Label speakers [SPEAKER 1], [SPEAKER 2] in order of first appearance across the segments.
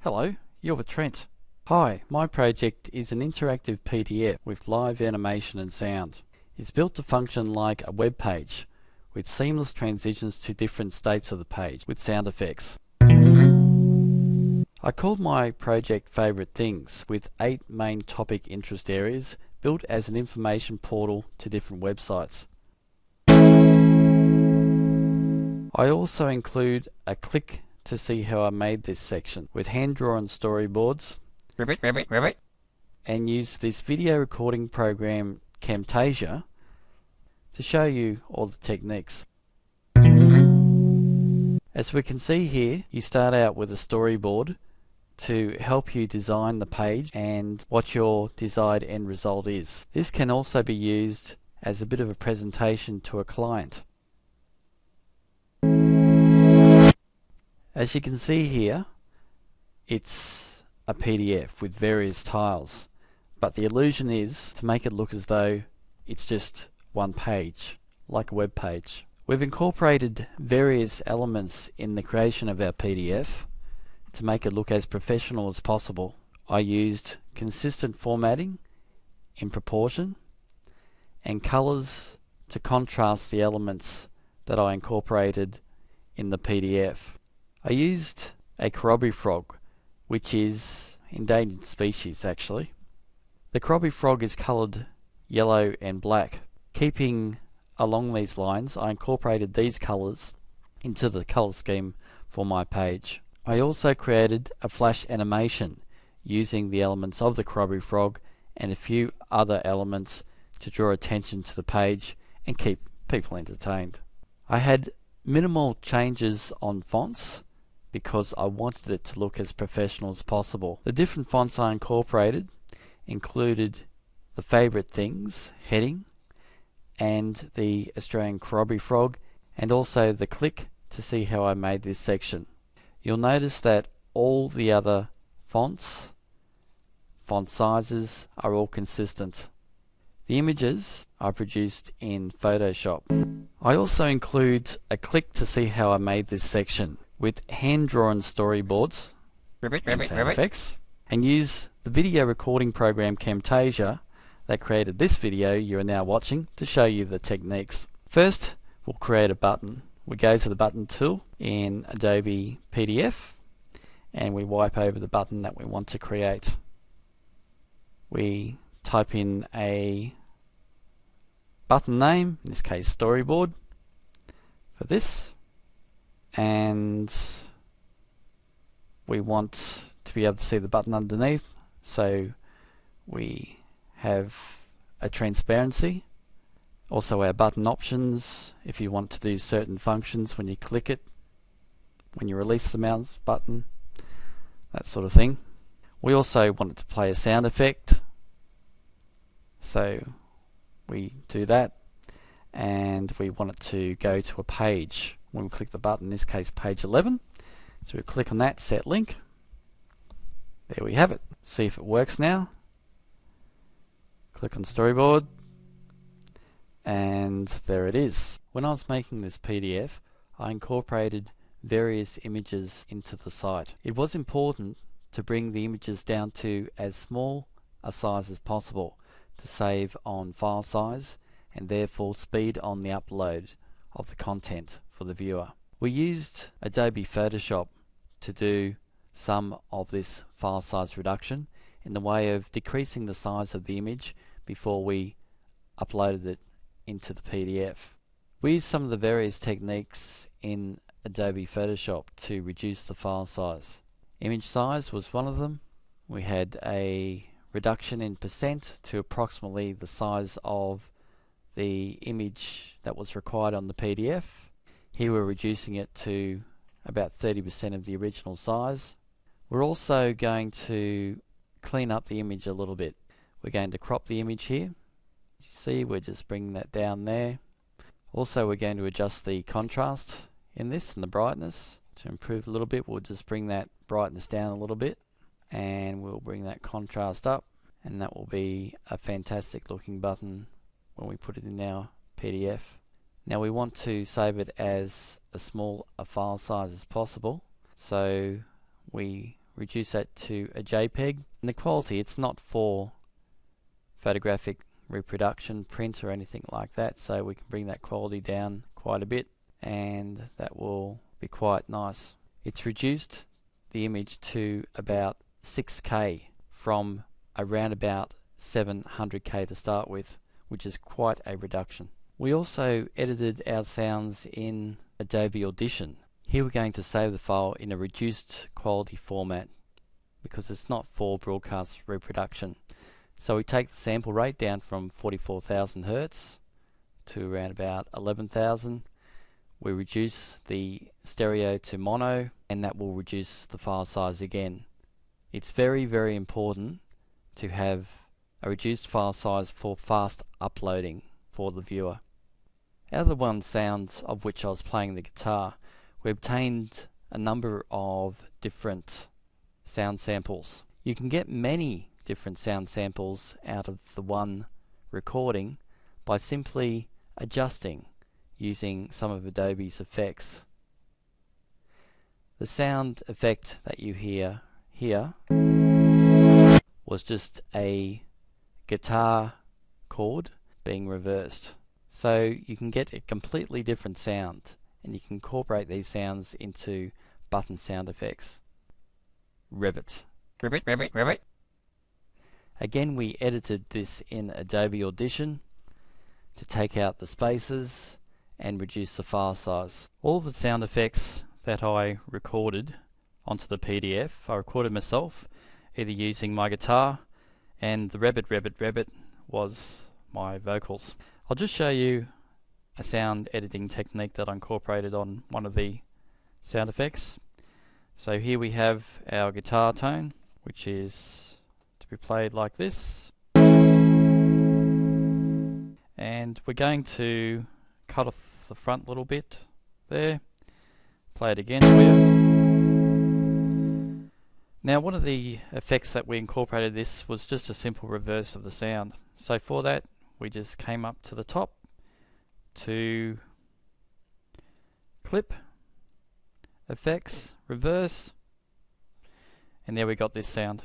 [SPEAKER 1] Hello, you're with Trent. Hi, my project is an interactive PDF with live animation and sound. It's built to function like a web page, with seamless transitions to different states of the page with sound effects. I called my project Favourite Things, with 8 main topic interest areas built as an information portal to different websites. I also include a click to see how I made this section with hand-drawn storyboards and use this video recording program Camtasia to show you all the techniques. As we can see here, you start out with a storyboard to help you design the page and what your desired end result is. This can also be used as a bit of a presentation to a client. As you can see here, it's a PDF with various tiles, but the illusion is to make it look as though it's just one page, like a web page. We've incorporated various elements in the creation of our PDF to make it look as professional as possible. I used consistent formatting in proportion and colors to contrast the elements that I incorporated in the PDF. I used a Corabi frog, which is endangered species actually. The Corabi frog is coloured yellow and black. Keeping along these lines, I incorporated these colours into the colour scheme for my page. I also created a flash animation using the elements of the Corabi frog and a few other elements to draw attention to the page and keep people entertained. I had minimal changes on fonts because I wanted it to look as professional as possible. The different fonts I incorporated included the Favourite Things heading and the Australian Corabi frog, and also the click to see how I made this section. You'll notice that all the other fonts, font sizes are all consistent. The images are produced in Photoshop. I also include a click to see how I made this section with hand-drawn storyboards and sound effects, and use the video recording program Camtasia that created this video you are now watching to show you the techniques. First, we'll create a button. We go to the button tool in Adobe PDF and we wipe over the button that we want to create. We type in a button name, in this case storyboard, for this, and we want to be able to see the button underneath, so we have a transparency. Also our button options, if you want to do certain functions when you click it, when you release the mouse button, that sort of thing. We also want it to play a sound effect, so we do that, and we want it to go to a page when we click the button, in this case page 11. So we click on that, set link. There we have it. See if it works now. Click on storyboard, and there it is. When I was making this PDF, I incorporated various images into the site. It was important to bring the images down to as small a size as possible to save on file size and therefore speed on the upload of the content for the viewer. We used Adobe Photoshop to do some of this file size reduction in the way of decreasing the size of the image before we uploaded it into the PDF. We used some of the various techniques in Adobe Photoshop to reduce the file size. Image size was one of them. We had a reduction in percent to approximately the size of the image that was required on the PDF. Here we're reducing it to about 30% of the original size. We're also going to clean up the image a little bit. We're going to crop the image here. You see, we're just bringing that down there. Also, we're going to adjust the contrast in this and the brightness to improve a little bit. We'll just bring that brightness down a little bit, and we'll bring that contrast up, and that will be a fantastic looking button when we put it in our PDF. Now we want to save it as a small a file size as possible, so we reduce that to a JPEG. And the quality, it's not for photographic reproduction, print or anything like that, so we can bring that quality down quite a bit and that will be quite nice. It's reduced the image to about 6K from around about 700K to start with, which is quite a reduction. We also edited our sounds in Adobe Audition. Here we're going to save the file in a reduced quality format because it's not for broadcast reproduction. So we take the sample rate down from 44,000 Hertz to around about 11,000. We reduce the stereo to mono, and that will reduce the file size again. It's very, very important to have a reduced file size for fast uploading for the viewer. Out of the one sound of which I was playing the guitar, we obtained a number of different sound samples. You can get many different sound samples out of the one recording by simply adjusting using some of Adobe's effects. The sound effect that you hear here was just a guitar chord being reversed. So you can get a completely different sound, and you can incorporate these sounds into button sound effects. Ribbit. Ribbit, ribbit, ribbit. Again, we edited this in Adobe Audition to take out the spaces and reduce the file size. All the sound effects that I recorded onto the PDF, I recorded myself, either using my guitar, and the rabbit, rabbit, rabbit was my vocals. I'll just show you a sound editing technique that I incorporated on one of the sound effects. So here we have our guitar tone, which is to be played like this. And we're going to cut off the front a little bit there. Play it again for you. Now, one of the effects that we incorporated this was just a simple reverse of the sound. So for that, we just came up to the top to clip, effects, reverse, and there we got this sound.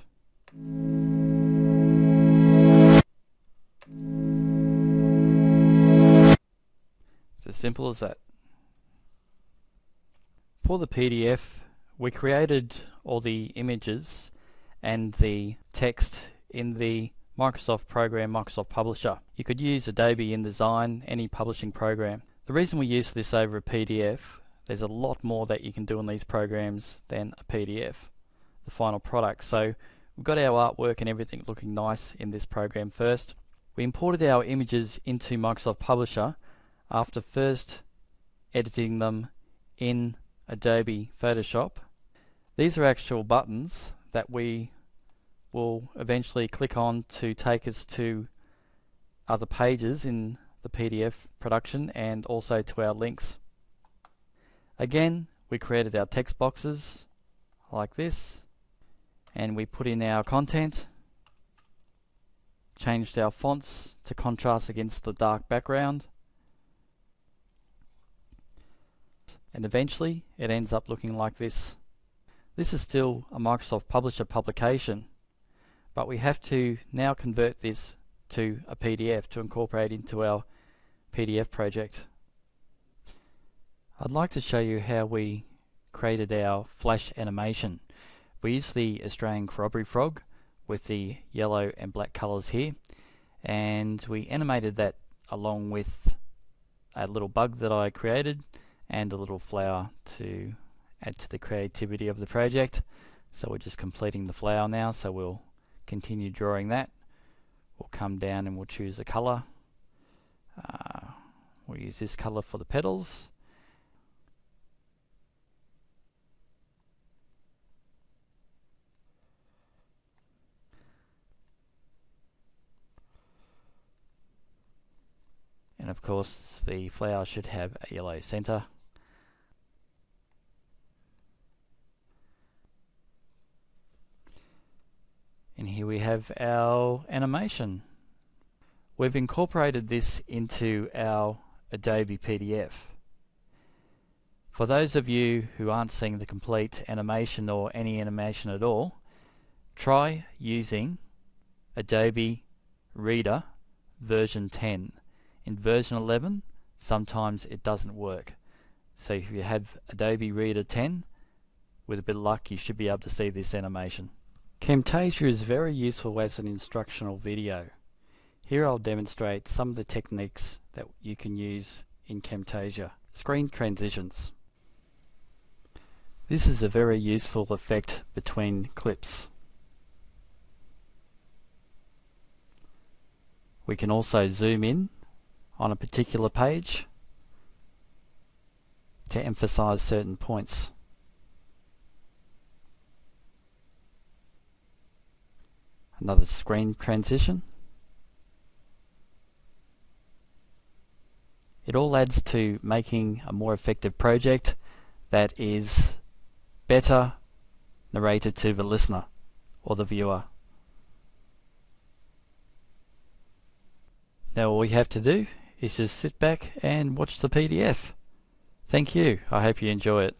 [SPEAKER 1] It's as simple as that. For the PDF, we created all the images and the text in the Microsoft program, Microsoft Publisher. You could use Adobe InDesign, any publishing program. The reason we use this over a PDF, there's a lot more that you can do in these programs than a PDF, the final product. So we've got our artwork and everything looking nice in this program first. We imported our images into Microsoft Publisher after first editing them in Adobe Photoshop. These are actual buttons that we will eventually click on to take us to other pages in the PDF production and also to our links. Again, we created our text boxes like this, and we put in our content, changed our fonts to contrast against the dark background, and eventually it ends up looking like this. This is still a Microsoft Publisher publication, but we have to now convert this to a PDF to incorporate into our PDF project. I'd like to show you how we created our flash animation. We used the Australian Corroboree frog with the yellow and black colours here, and we animated that along with a little bug that I created and a little flower to add to the creativity of the project. So we're just completing the flower now, so we'll continue drawing that. We'll come down and we'll choose a colour. We'll use this colour for the petals. And of course the flower should have a yellow centre. And here we have our animation. We've incorporated this into our Adobe PDF. For those of you who aren't seeing the complete animation or any animation at all, try using Adobe Reader version 10. In version 11, sometimes it doesn't work. So if you have Adobe Reader 10, with a bit of luck you should be able to see this animation. Camtasia is very useful as an instructional video. Here I'll demonstrate some of the techniques that you can use in Camtasia. Screen transitions. This is a very useful effect between clips. We can also zoom in on a particular page to emphasize certain points. Another screen transition. It all adds to making a more effective project that is better narrated to the listener or the viewer. Now all we have to do is just sit back and watch the PDF. Thank you. I hope you enjoy it.